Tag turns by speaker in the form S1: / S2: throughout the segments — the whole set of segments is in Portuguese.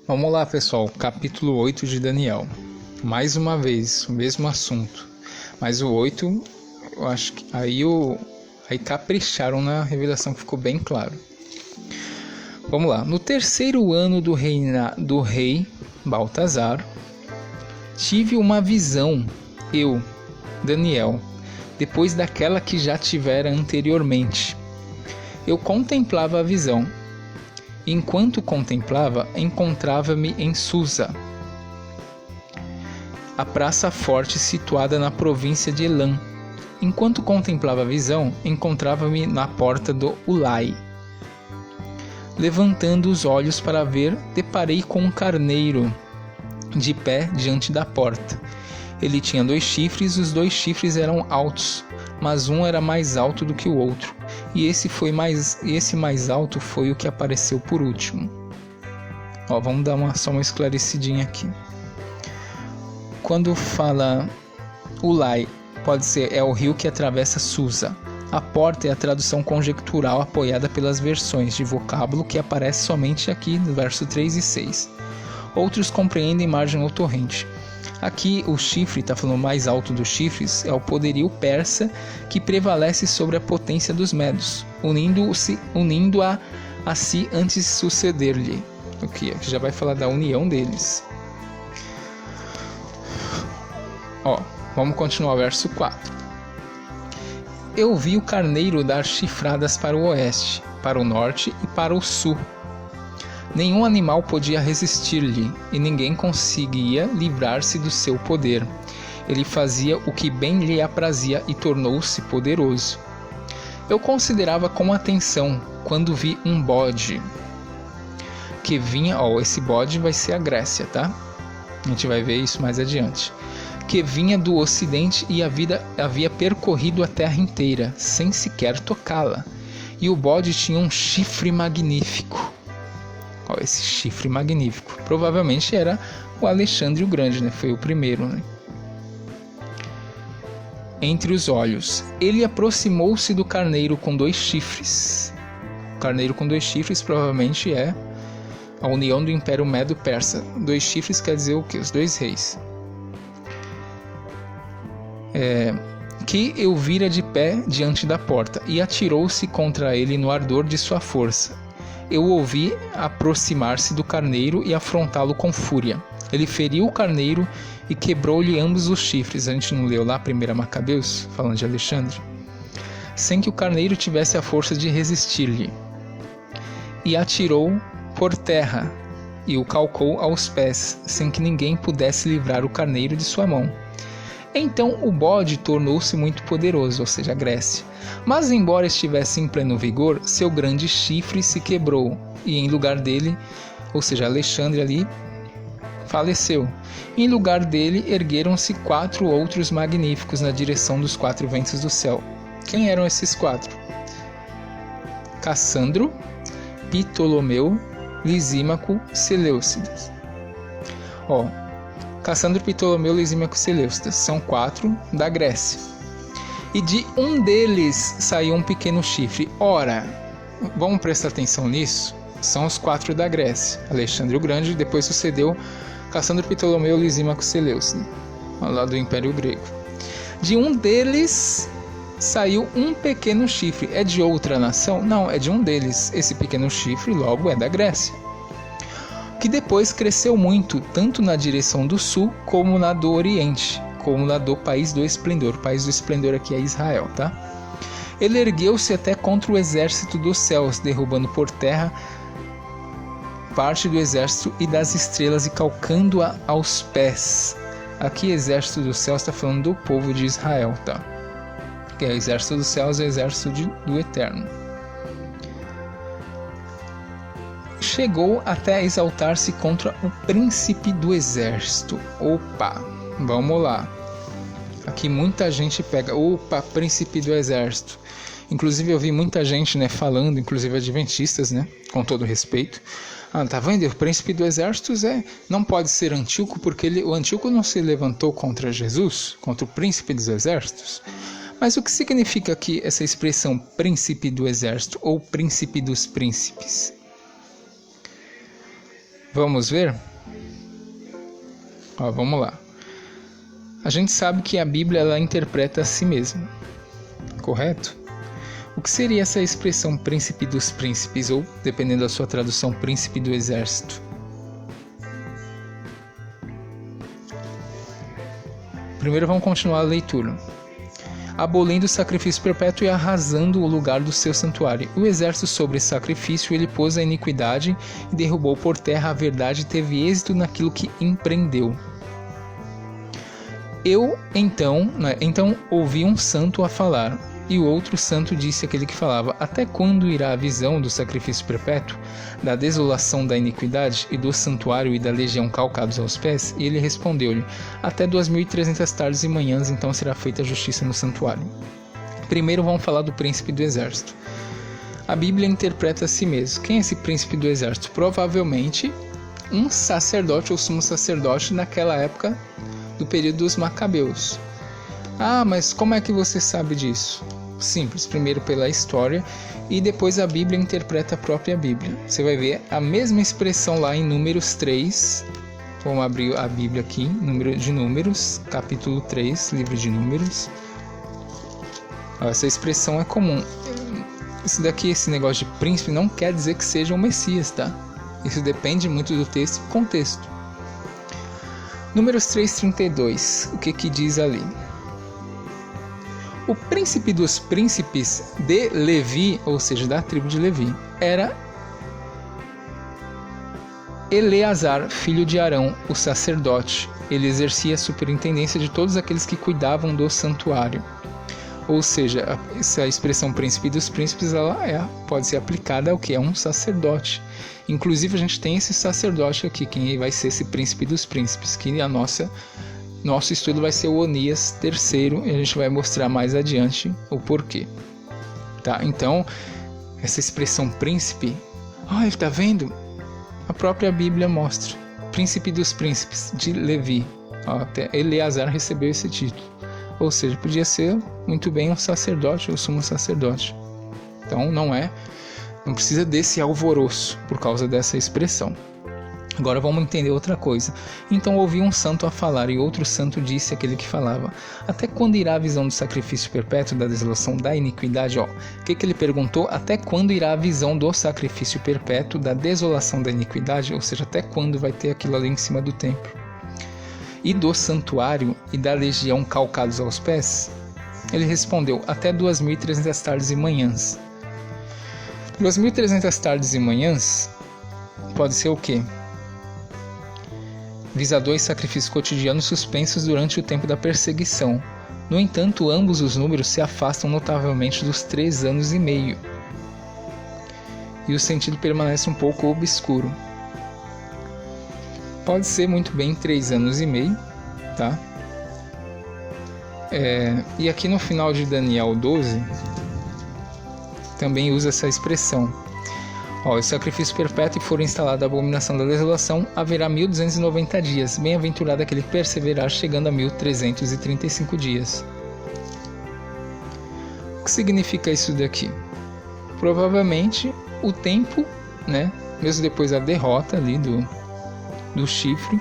S1: Vamos lá, pessoal, capítulo 8 de Daniel. Mais uma vez, o mesmo assunto. Mas o 8, eu acho que aí capricharam na revelação, que ficou bem claro. Vamos lá. No terceiro ano do rei Baltazar, tive uma visão, eu, Daniel, depois daquela que já tivera anteriormente. Eu contemplava a visão. Enquanto contemplava, encontrava-me em Susa, a praça forte situada na província de Elam. Enquanto contemplava a visão, encontrava-me na porta do Ulai. Levantando os olhos para ver, deparei com um carneiro de pé diante da porta. Ele tinha 2 chifres, os 2 chifres eram altos, mas um era mais alto do que o outro, e esse mais alto foi o que apareceu por último. Vamos dar só uma esclarecidinha aqui. Quando fala Ulai, é o rio que atravessa Susa. A porta é a tradução conjectural apoiada pelas versões de vocábulo que aparece somente aqui no verso 3 e 6. Outros compreendem margem ou torrente. Aqui o chifre, está falando mais alto dos chifres, é o poderio persa que prevalece sobre a potência dos medos, unindo-a a si antes de suceder-lhe. Aqui já vai falar da união deles. Vamos continuar o verso 4. Eu vi o carneiro dar chifradas para o oeste, para o norte e para o sul. Nenhum animal podia resistir-lhe, e ninguém conseguia livrar-se do seu poder. Ele fazia o que bem lhe aprazia e tornou-se poderoso. Eu considerava com atenção quando vi um bode que vinha, esse bode vai ser a Grécia, tá? A gente vai ver isso mais adiante. Que vinha do ocidente e havia percorrido a terra inteira, sem sequer tocá-la. E o bode tinha um chifre magnífico. Esse chifre magnífico. Provavelmente era o Alexandre o Grande, né? Foi o primeiro, né? Entre os olhos. Ele aproximou-se do carneiro com 2 chifres. O carneiro com 2 chifres provavelmente é a união do Império Medo-Persa. 2 chifres quer dizer o quê? Os 2 reis. Que eu vira de pé diante da porta, e atirou-se contra ele no ardor de sua força. Eu o ouvi aproximar-se do carneiro e afrontá-lo com fúria. Ele feriu o carneiro e quebrou-lhe ambos os chifres. A gente não leu lá 1 Macabeus, falando de Alexandre? Sem que o carneiro tivesse a força de resistir-lhe. E atirou por terra e o calcou aos pés, sem que ninguém pudesse livrar o carneiro de sua mão. Então o bode tornou-se muito poderoso, ou seja, a Grécia. Mas embora estivesse em pleno vigor, seu grande chifre se quebrou, e em lugar dele, ou seja, Alexandre ali, faleceu. Em lugar dele ergueram-se 4 outros magníficos na direção dos 4 ventos do céu. Quem eram esses 4? Cassandro, Ptolomeu, Lisímaco, Seleucidas. Cassandro, Ptolomeu, Lisímaco e Seleucidas são 4 da Grécia. E de um deles saiu um pequeno chifre. Ora, vamos prestar atenção nisso? São os 4 da Grécia. Alexandre o Grande, depois sucedeu Cassandro, Ptolomeu, Lisímaco e Seleucidas, lá do Império Grego. De um deles saiu um pequeno chifre. É de outra nação? Não, é de um deles. Esse pequeno chifre logo é da Grécia, que depois cresceu muito, tanto na direção do sul, como na do oriente, como na do país do esplendor. O país do esplendor aqui é Israel, tá? Ele ergueu-se até contra o exército dos céus, derrubando por terra parte do exército e das estrelas e calcando-a aos pés. Aqui, exército dos céus, está falando do povo de Israel, tá? Que é o exército dos céus, é o exército do Eterno. Chegou até a exaltar-se contra o príncipe do exército. Vamos lá. Aqui muita gente pega, príncipe do exército. Inclusive eu vi muita gente, falando, inclusive adventistas, com todo respeito. Tá vendo? O príncipe do exército não pode ser Antíoco, porque o Antíoco não se levantou contra Jesus, contra o príncipe dos exércitos. Mas o que significa aqui essa expressão príncipe do exército ou príncipe dos príncipes? Vamos ver? Vamos lá. A gente sabe que a Bíblia ela interpreta a si mesma, correto? O que seria essa expressão príncipe dos príncipes, ou, dependendo da sua tradução, príncipe do exército? Primeiro vamos continuar a leitura. Abolindo o sacrifício perpétuo e arrasando o lugar do seu santuário. O exército sobre esse sacrifício ele pôs a iniquidade e derrubou por terra a verdade e teve êxito naquilo que empreendeu. Então ouvi um santo a falar, e o outro santo disse àquele que falava: até quando irá a visão do sacrifício perpétuo, da desolação da iniquidade e do santuário e da legião calcados aos pés? E ele respondeu-lhe: até 2300 tardes e manhãs, então será feita a justiça no santuário. Primeiro vamos falar do príncipe do exército. A Bíblia interpreta a si mesmo. Quem é esse príncipe do exército? Provavelmente um sacerdote ou sumo sacerdote naquela época do período dos Macabeus. Mas como é que você sabe disso? Simples, primeiro pela história e depois a Bíblia interpreta a própria Bíblia. Você vai ver a mesma expressão lá em Números 3. Vamos abrir a Bíblia aqui, Números, capítulo 3, livro de Números. Essa expressão é comum. Esse negócio de príncipe não quer dizer que seja o Messias, tá? Isso depende muito do texto e contexto. Números 3:32, o que diz ali? O príncipe dos príncipes de Levi, ou seja, da tribo de Levi, era Eleazar, filho de Arão, o sacerdote. Ele exercia a superintendência de todos aqueles que cuidavam do santuário. Ou seja, essa expressão príncipe dos príncipes ela pode ser aplicada ao que é um sacerdote. Inclusive a gente tem esse sacerdote aqui, quem vai ser esse príncipe dos príncipes, que nosso estudo vai ser o Onias III, e a gente vai mostrar mais adiante o porquê. Tá? Então, essa expressão príncipe, ele está vendo? A própria Bíblia mostra. Príncipe dos príncipes de Levi. Até Eleazar recebeu esse título. Ou seja, podia ser muito bem um sacerdote ou sumo sacerdote. Então não precisa desse alvoroço por causa dessa expressão. Agora vamos entender outra coisa. Então ouvi um santo a falar, e outro santo disse àquele que falava: até quando irá a visão do sacrifício perpétuo, da desolação da iniquidade? O que ele perguntou? Até quando irá a visão do sacrifício perpétuo, da desolação da iniquidade? Ou seja, até quando vai ter aquilo ali em cima do templo? E do santuário e da legião calcados aos pés? Ele respondeu: até 2300 tardes e manhãs. 2300 tardes e manhãs pode ser o quê? Visa 2 sacrifícios cotidianos suspensos durante o tempo da perseguição. No entanto, ambos os números se afastam notavelmente dos 3 anos e meio. E o sentido permanece um pouco obscuro. Pode ser muito bem 3 anos e meio, tá? E aqui no final de Daniel 12, também usa essa expressão. O sacrifício perpétuo e for instalada a abominação da desolação, haverá 1290 dias. Bem-aventurado aquele que perseverar, chegando a 1335 dias. O que significa isso daqui? Provavelmente o tempo, né? Mesmo depois da derrota ali do chifre,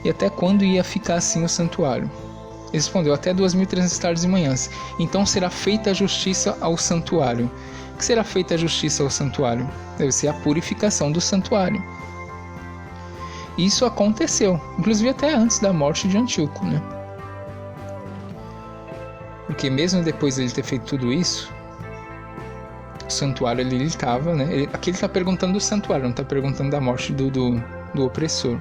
S1: e até quando ia ficar assim o santuário. Ele respondeu: até 2300 tardes e manhãs. Então será feita a justiça ao santuário. O que será feita a justiça ao santuário? Deve ser a purificação do santuário. Isso aconteceu, inclusive até antes da morte de Antíoco, né? Porque mesmo depois de ele ter feito tudo isso, o santuário ele estava, né? Aqui ele está perguntando do santuário, não está perguntando da morte do opressor.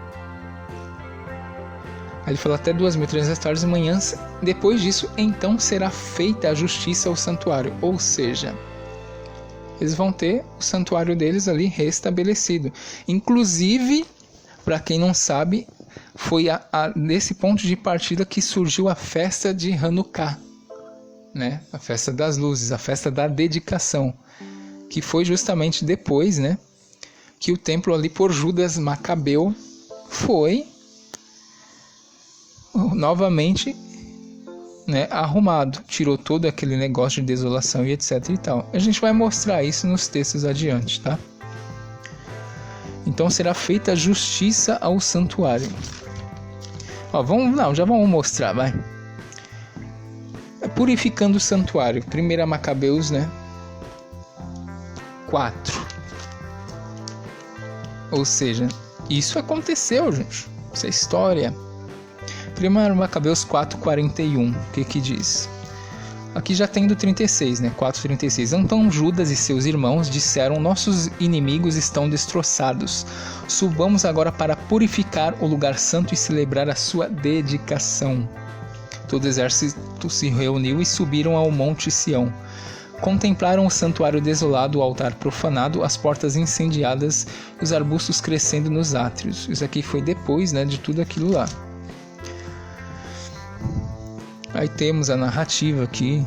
S1: Aí ele fala até 2300 tardes e manhãs. Depois disso, então será feita a justiça ao santuário. Ou seja, eles vão ter o santuário deles ali restabelecido. Inclusive, para quem não sabe, foi desse ponto de partida que surgiu a festa de Hanukkah, né? A festa das luzes, a festa da dedicação, que foi justamente depois, né, que o templo ali por Judas Macabeu foi novamente, né, arrumado, tirou todo aquele negócio de desolação e etc e tal. A gente vai mostrar isso nos textos adiante, tá? Então será feita justiça ao santuário. Ó, já vamos mostrar, vai. Purificando o santuário. 1 Macabeus, né? 4. Ou seja, isso aconteceu, gente. Isso é história. 1 Macabeus 4:41. O que diz? Aqui já tem do 36, né? 4:36. Então Judas e seus irmãos disseram: nossos inimigos estão destroçados. Subamos agora para purificar o lugar santo e celebrar a sua dedicação. Todo o exército se reuniu e subiram ao monte Sião. Contemplaram o santuário desolado, o altar profanado, as portas incendiadas, os arbustos crescendo nos átrios. Isso aqui foi depois, né, de tudo aquilo lá. Aí temos a narrativa aqui.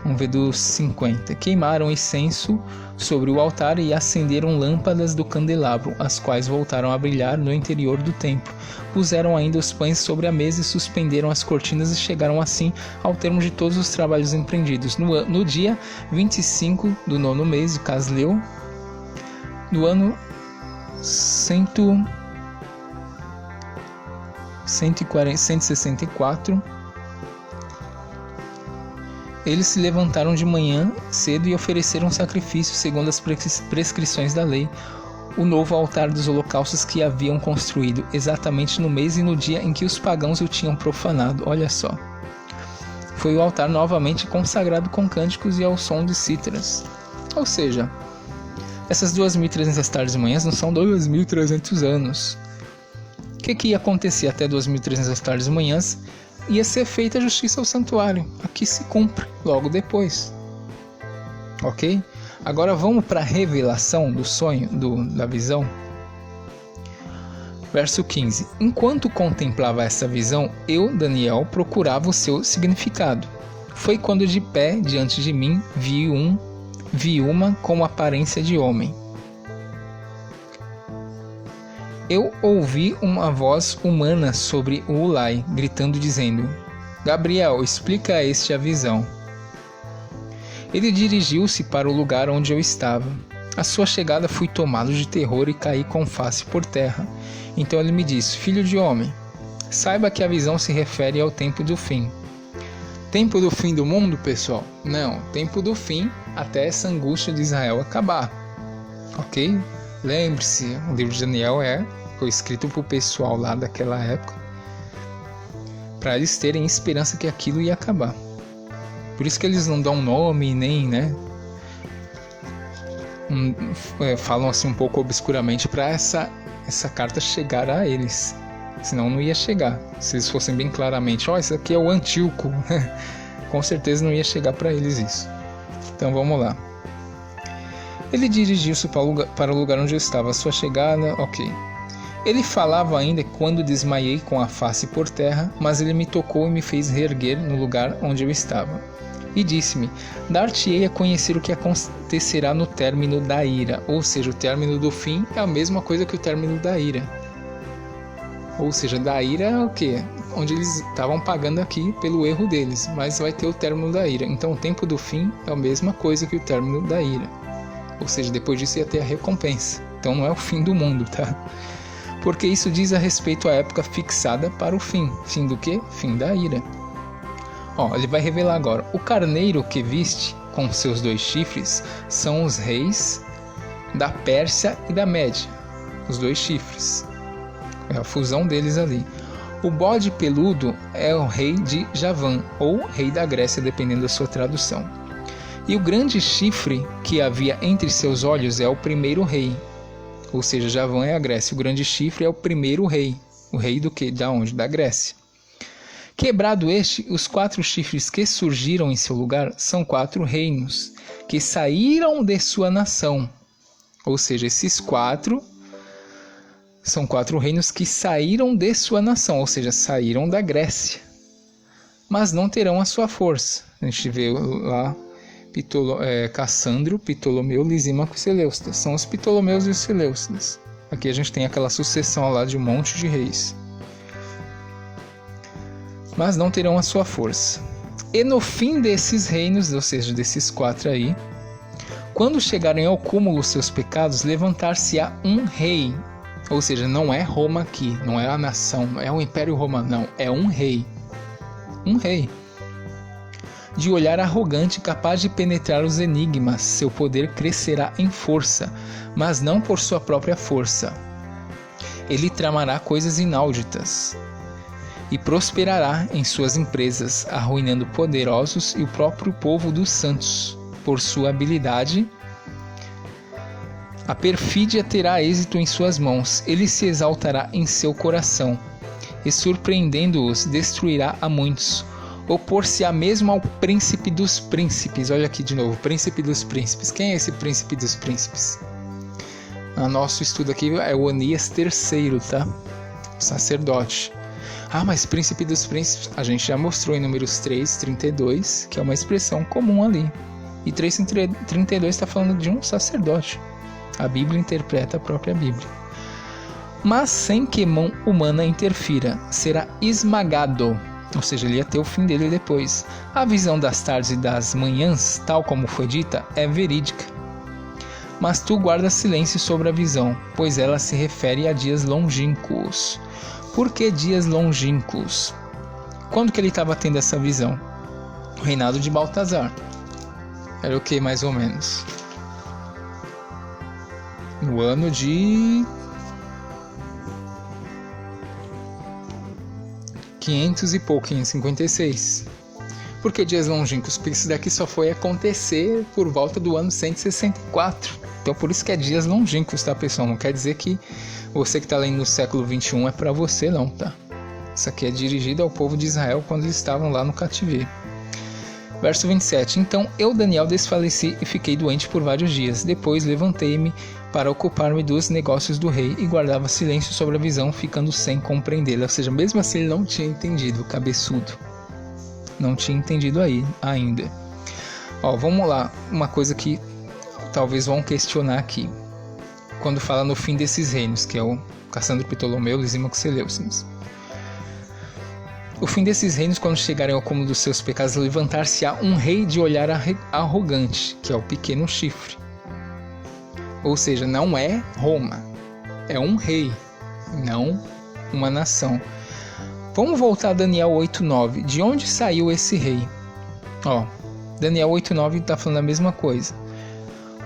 S1: Vamos ver do 50. Queimaram incenso sobre o altar e acenderam lâmpadas do candelabro, as quais voltaram a brilhar no interior do templo. Puseram ainda os pães sobre a mesa e suspenderam as cortinas e chegaram assim ao termo de todos os trabalhos empreendidos. No dia 25 do 9º mês de Casleu, no ano 164, eles se levantaram de manhã cedo e ofereceram sacrifício segundo as prescrições da lei, o novo altar dos holocaustos que haviam construído, exatamente no mês e no dia em que os pagãos o tinham profanado. Olha só. Foi o altar novamente consagrado com cânticos e ao som de cítaras. Ou seja, essas 2.300 tardes e manhãs não são 2.300 anos. O que ia acontecer até 2.300 tardes e manhãs? Ia ser feita a justiça ao santuário. Aqui se cumpre logo depois. Ok? Agora vamos para a revelação do sonho, da visão. Verso 15. Enquanto contemplava essa visão, eu, Daniel, procurava o seu significado. Foi quando de pé diante de mim vi uma com aparência de homem. Eu ouvi uma voz humana sobre o Ulai, gritando dizendo: Gabriel, explica a este a visão. Ele dirigiu-se para o lugar onde eu estava. À sua chegada fui tomado de terror e caí com face por terra. Então ele me disse: Filho de homem, saiba que a visão se refere ao tempo do fim. Tempo do fim do mundo, pessoal? Não, tempo do fim até essa angústia de Israel acabar. Ok? Lembre-se, o livro de Daniel foi escrito para o pessoal lá daquela época, para eles terem esperança que aquilo ia acabar. Por isso que eles não dão nome, nem, né? Falam assim um pouco obscuramente para essa carta chegar a eles. Senão não ia chegar. Se eles fossem bem claramente, isso aqui é o Antíoco, com certeza não ia chegar para eles isso. Então vamos lá. Ele dirigiu-se para o lugar onde eu estava. A sua chegada, ok. Ele falava ainda quando desmaiei com a face por terra, mas ele me tocou e me fez reerguer no lugar onde eu estava. E disse-me: dar-te-ei a conhecer o que acontecerá no término da ira. Ou seja, o término do fim é a mesma coisa que o término da ira. Ou seja, da ira é o quê? Onde eles estavam pagando aqui pelo erro deles, mas vai ter o término da ira. Então o tempo do fim é a mesma coisa que o término da ira. Ou seja, depois disso ia ter a recompensa. Então não é o fim do mundo, tá? Porque isso diz a respeito à época fixada para o fim. Fim do quê? Fim da ira. Ele vai revelar agora. O carneiro que viste com seus 2 chifres são os reis da Pérsia e da Média. Os 2 chifres. É a fusão deles ali. O bode peludo é o rei de Javã, ou rei da Grécia, dependendo da sua tradução. E o grande chifre que havia entre seus olhos é o primeiro rei. Ou seja, Javã é a Grécia. O grande chifre é o primeiro rei. O rei do quê? Da onde? Da Grécia. Quebrado este, os 4 chifres que surgiram em seu lugar são 4 reinos, que saíram de sua nação. Ou seja, esses 4 são 4 reinos que saíram de sua nação, ou seja, saíram da Grécia. Mas não terão a sua força. A gente vê lá Cassandro, Ptolomeu, Lisímaco e Seleucidas. São os Ptolomeus e os Seleucidas. Aqui a gente tem aquela sucessão lá de um monte de reis. Mas não terão a sua força. E no fim desses reinos, ou seja, desses 4 aí, Quando chegarem ao cúmulo os seus pecados, levantar-se-á um rei. Ou seja, não é Roma aqui, não é a nação, não é o Império Romano, não, é um rei. Um rei. De olhar arrogante, capaz de penetrar os enigmas, seu poder crescerá em força, mas não por sua própria força. Ele tramará coisas inauditas e prosperará em suas empresas, arruinando poderosos e o próprio povo dos santos. Por sua habilidade, a perfídia terá êxito em suas mãos. Ele se exaltará em seu coração e, surpreendendo-os, destruirá a muitos. Opor-se-á mesmo ao príncipe dos príncipes. Olha aqui de novo, príncipe dos príncipes. Quem é esse príncipe dos príncipes? O nosso estudo aqui é o Onias III, tá? Sacerdote. Ah, mas príncipe dos príncipes, a gente já mostrou em Números 3:32, que é uma expressão comum ali. E 3:32 está falando de um sacerdote. A Bíblia interpreta a própria Bíblia. Mas sem que mão humana interfira, será esmagado. Ou seja, ele ia ter o fim dele depois. A visão das tardes e das manhãs, tal como foi dita, é verídica. Mas tu guardas silêncio sobre a visão, pois ela se refere a dias longínquos. Por que dias longínquos? Quando que ele estava tendo essa visão? O reinado de Baltazar. Era o que, mais ou menos? No ano de 500 e pouco, 556. Por que dias longínquos? Porque isso daqui só foi acontecer por volta do ano 164. Então por isso que é dias longínquos, tá, pessoal? Não quer dizer que você que está lendo no século 21 é para você, não, tá? Isso aqui é dirigido ao povo de Israel quando eles estavam lá no cativeiro. Verso 27. Então eu, Daniel, desfaleci e fiquei doente por vários dias. Depois levantei-me para ocupar-me dos negócios do rei e guardava silêncio sobre a visão, ficando sem compreendê-la. Ou seja, mesmo assim ele não tinha entendido, cabeçudo. Não tinha entendido aí ainda. Ó, vamos lá. Uma coisa que talvez vão questionar aqui. Quando fala no fim desses reinos, que é o Cassandro, Ptolomeu, Lisímaco e Seleucidas. O fim desses reinos, quando chegarem ao cúmulo dos seus pecados, levantar-se-á um rei de olhar arrogante, que é o pequeno chifre. Ou seja, não é Roma, é um rei, não uma nação. Vamos voltar a Daniel 8:9. De onde saiu esse rei? Ó, Daniel 8:9 está falando a mesma coisa.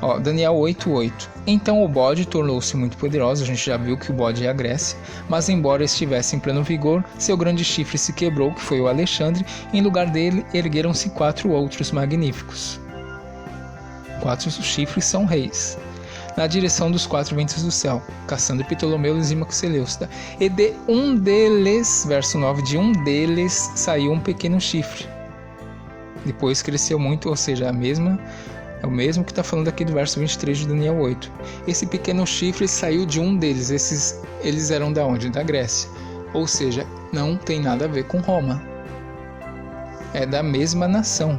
S1: Ó, Daniel 8:8. Então o bode tornou-se muito poderoso. A gente já viu que o bode é a Grécia. Mas embora estivesse em pleno vigor, seu grande chifre se quebrou, que foi o Alexandre. Em lugar dele, ergueram-se 4 outros magníficos. 4 chifres são reis. Na direção dos 4 ventos do céu, Cassandro, Ptolomeu, Lisímaco e Seleucida. E de um deles, verso 9, de um deles saiu um pequeno chifre. Depois cresceu muito, ou seja, é o mesmo que está falando aqui do verso 23 de Daniel 8. Esse pequeno chifre saiu de um deles. Eles eram da onde? Da Grécia. Ou seja, não tem nada a ver com Roma. É da mesma nação.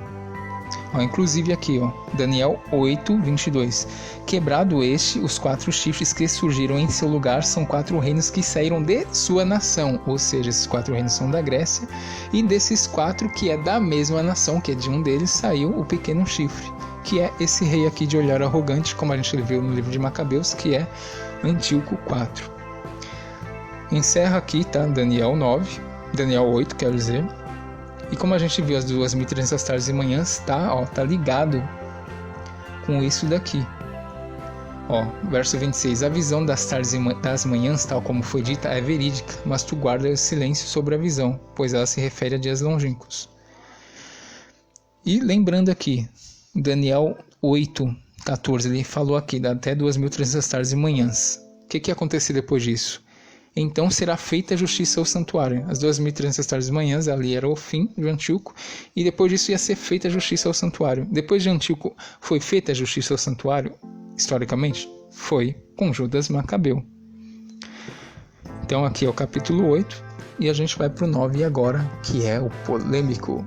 S1: Ó, inclusive aqui, ó, Daniel 8:22. Quebrado este, os 4 chifres que surgiram em seu lugar são 4 reinos que saíram de sua nação. Ou seja, esses 4 reinos são da Grécia. E desses 4 que é da mesma nação, que é de um deles, saiu o pequeno chifre, que é esse rei aqui de olhar arrogante, como a gente viu no livro de Macabeus, que é Antíoco IV. Encerra aqui, tá? Daniel 8, quero dizer. E como a gente viu as 2.300 tardes e manhãs, tá ligado com isso daqui. Ó, verso 26. A visão das tardes e das manhãs, tal como foi dita, é verídica, mas tu guardas silêncio sobre a visão, pois ela se refere a dias longínquos. E lembrando aqui, Daniel 8:14, ele falou aqui, dá até 2.300 tardes e manhãs. O que aconteceu depois disso? Então será feita justiça ao santuário. As 2.300 tardes e manhãs, ali era o fim de Antíoco, e depois disso ia ser feita a justiça ao santuário. Depois de Antíoco, foi feita a justiça ao santuário, historicamente? Foi com Judas Macabeu. Então aqui é o capítulo 8, e a gente vai para o 9 agora, que é o polêmico.